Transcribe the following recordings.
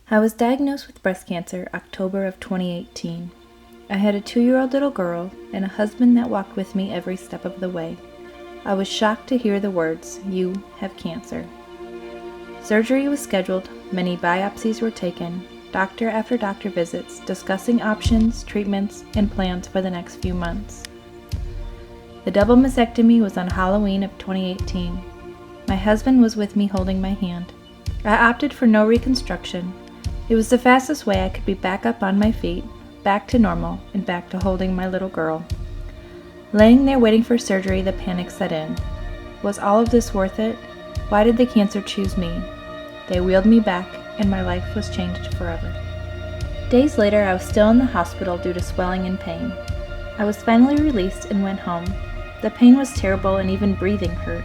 I was diagnosed with breast cancer October of 2018. I had a 2-year-old little girl and a husband that walked with me every step of the way. I was shocked to hear the words, "You have cancer." Surgery was scheduled, many biopsies were taken, doctor after doctor visits discussing options, treatments, and plans for the next few months. The double mastectomy was on Halloween of 2018. My husband was with me holding my hand. I opted for no reconstruction. It was the fastest way I could be back up on my feet, back to normal, and back to holding my little girl. Laying there waiting for surgery, the panic set in. Was all of this worth it? Why did the cancer choose me? They wheeled me back, and my life was changed forever. Days later, I was still in the hospital due to swelling and pain. I was finally released and went home. The pain was terrible and even breathing hurt.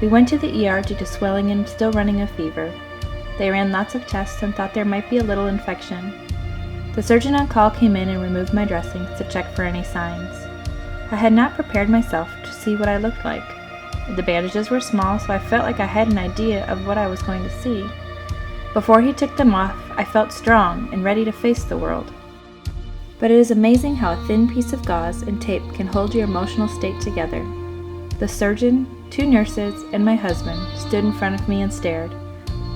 We went to the ER due to swelling and still running a fever. They ran lots of tests and thought there might be a little infection. The surgeon on call came in and removed my dressings to check for any signs. I had not prepared myself to see what I looked like. The bandages were small, so I felt like I had an idea of what I was going to see. Before he took them off, I felt strong and ready to face the world. But it is amazing how a thin piece of gauze and tape can hold your emotional state together. The surgeon, 2 nurses, and my husband stood in front of me and stared.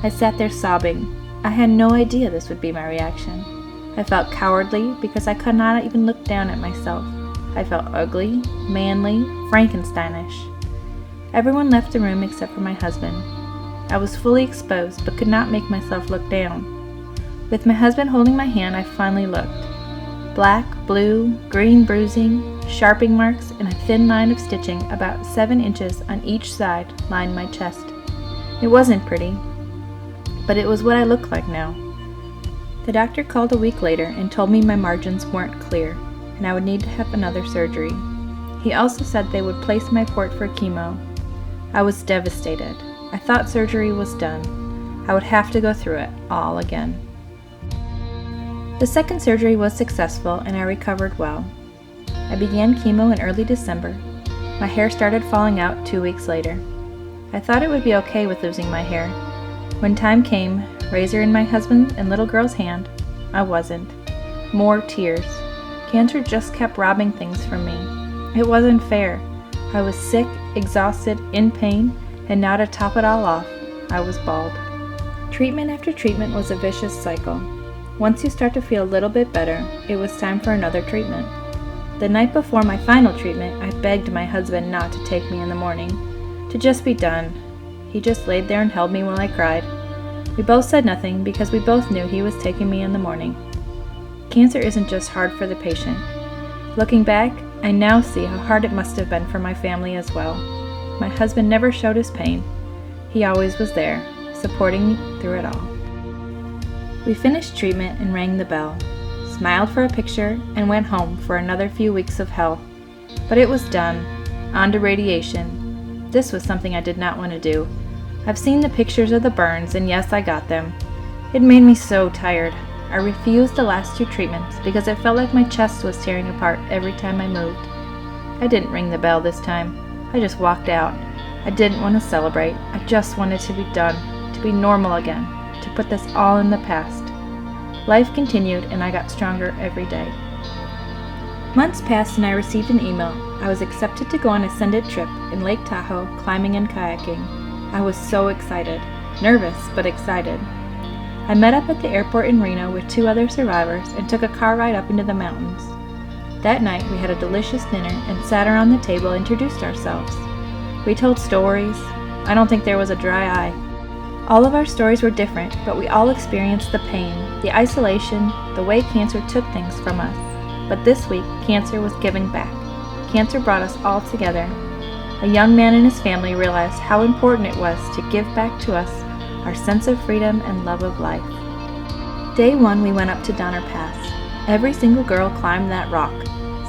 I sat there sobbing. I had no idea this would be my reaction. I felt cowardly because I could not even look down at myself. I felt ugly, manly, Frankensteinish. Everyone left the room except for my husband. I was fully exposed but could not make myself look down. With my husband holding my hand, I finally looked. Black, blue, green bruising, sharping marks, and a thin line of stitching about 7 inches on each side lined my chest. It wasn't pretty, but it was what I looked like now. The doctor called a week later and told me my margins weren't clear and I would need to have another surgery. He also said they would place my port for chemo. I was devastated. I thought surgery was done. I would have to go through it all again. The second surgery was successful and I recovered well. I began chemo in early December. My hair started falling out 2 weeks later. I thought it would be okay with losing my hair. When time came, razor in my husband and little girl's hand, I wasn't. More tears. Cancer just kept robbing things from me. It wasn't fair. I was sick, exhausted, in pain, and now to top it all off, I was bald. Treatment after treatment was a vicious cycle. Once you start to feel a little bit better, it was time for another treatment. The night before my final treatment, I begged my husband not to take me in the morning, to just be done. He just laid there and held me while I cried. We both said nothing because we both knew he was taking me in the morning. Cancer isn't just hard for the patient. Looking back, I now see how hard it must have been for my family as well. My husband never showed his pain. He always was there, supporting me through it all. We finished treatment and rang the bell, smiled for a picture, and went home for another few weeks of hell. But it was done. On to radiation. This was something I did not want to do. I've seen the pictures of the burns, and yes, I got them. It made me so tired. I refused the last 2 treatments because it felt like my chest was tearing apart every time I moved. I didn't ring the bell this time. I just walked out. I didn't want to celebrate. I just wanted to be done, to be normal again, to put this all in the past. Life continued, and I got stronger every day. Months passed and I received an email. I was accepted to go on a Ascended trip in Lake Tahoe, climbing and kayaking. I was so excited. Nervous, but excited. I met up at the airport in Reno with 2 other survivors and took a car ride up into the mountains. That night we had a delicious dinner and sat around the table and introduced ourselves. We told stories. I don't think there was a dry eye. All of our stories were different, but we all experienced the pain, the isolation, the way cancer took things from us. But this week, cancer was giving back. Cancer brought us all together. A young man and his family realized how important it was to give back to us our sense of freedom and love of life. Day 1, we went up to Donner Pass. Every single girl climbed that rock,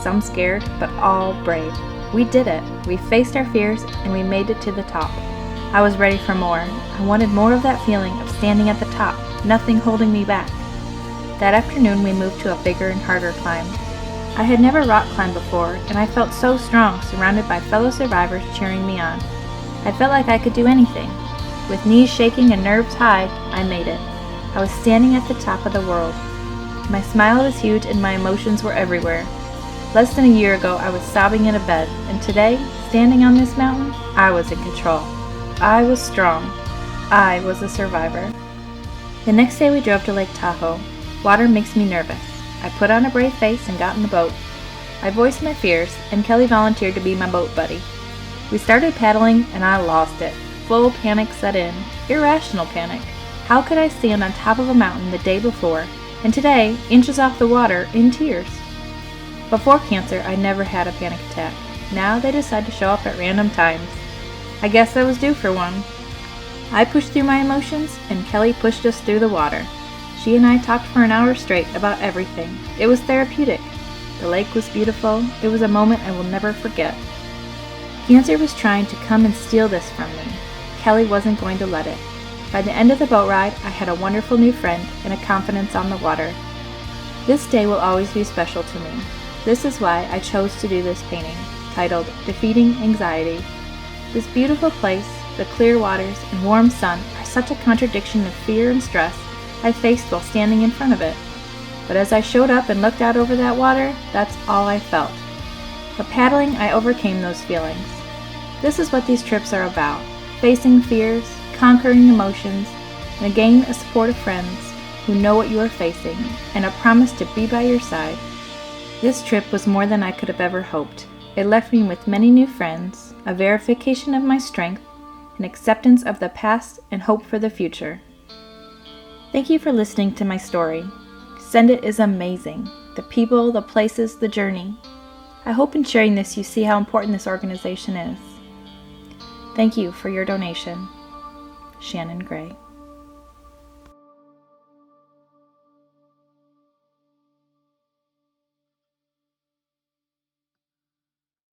some scared, but all brave. We did it. We faced our fears, and we made it to the top. I was ready for more. I wanted more of that feeling of standing at the top, nothing holding me back. That afternoon, we moved to a bigger and harder climb. I had never rock climbed before, and I felt so strong, surrounded by fellow survivors cheering me on. I felt like I could do anything. With knees shaking and nerves high, I made it. I was standing at the top of the world. My smile was huge and my emotions were everywhere. Less than a year ago, I was sobbing in a bed, and today, standing on this mountain, I was in control. I was strong. I was a survivor. The next day we drove to Lake Tahoe. Water makes me nervous. I put on a brave face and got in the boat. I voiced my fears, and Kelly volunteered to be my boat buddy. We started paddling, and I lost it. Full panic set in. Irrational panic. How could I stand on top of a mountain the day before, and today, inches off the water, in tears? Before cancer, I never had a panic attack. Now they decide to show up at random times. I guess I was due for one. I pushed through my emotions, and Kelly pushed us through the water. She and I talked for an hour straight about everything. It was therapeutic. The lake was beautiful. It was a moment I will never forget. Cancer was trying to come and steal this from me. Kelly wasn't going to let it. By the end of the boat ride, I had a wonderful new friend and a confidence on the water. This day will always be special to me. This is why I chose to do this painting, titled Defeating Anxiety. This beautiful place, the clear waters and warm sun are such a contradiction of fear and stress I faced while standing in front of it. But as I showed up and looked out over that water, that's all I felt. But paddling, I overcame those feelings. This is what these trips are about: facing fears, conquering emotions, and again a support of friends who know what you are facing, and a promise to be by your side. This trip was more than I could have ever hoped. It left me with many new friends, a verification of my strength, an acceptance of the past, and hope for the future. Thank you for listening to my story. Send It is amazing. The people, the places, the journey. I hope in sharing this you see how important this organization is. Thank you for your donation. Shannon Gray.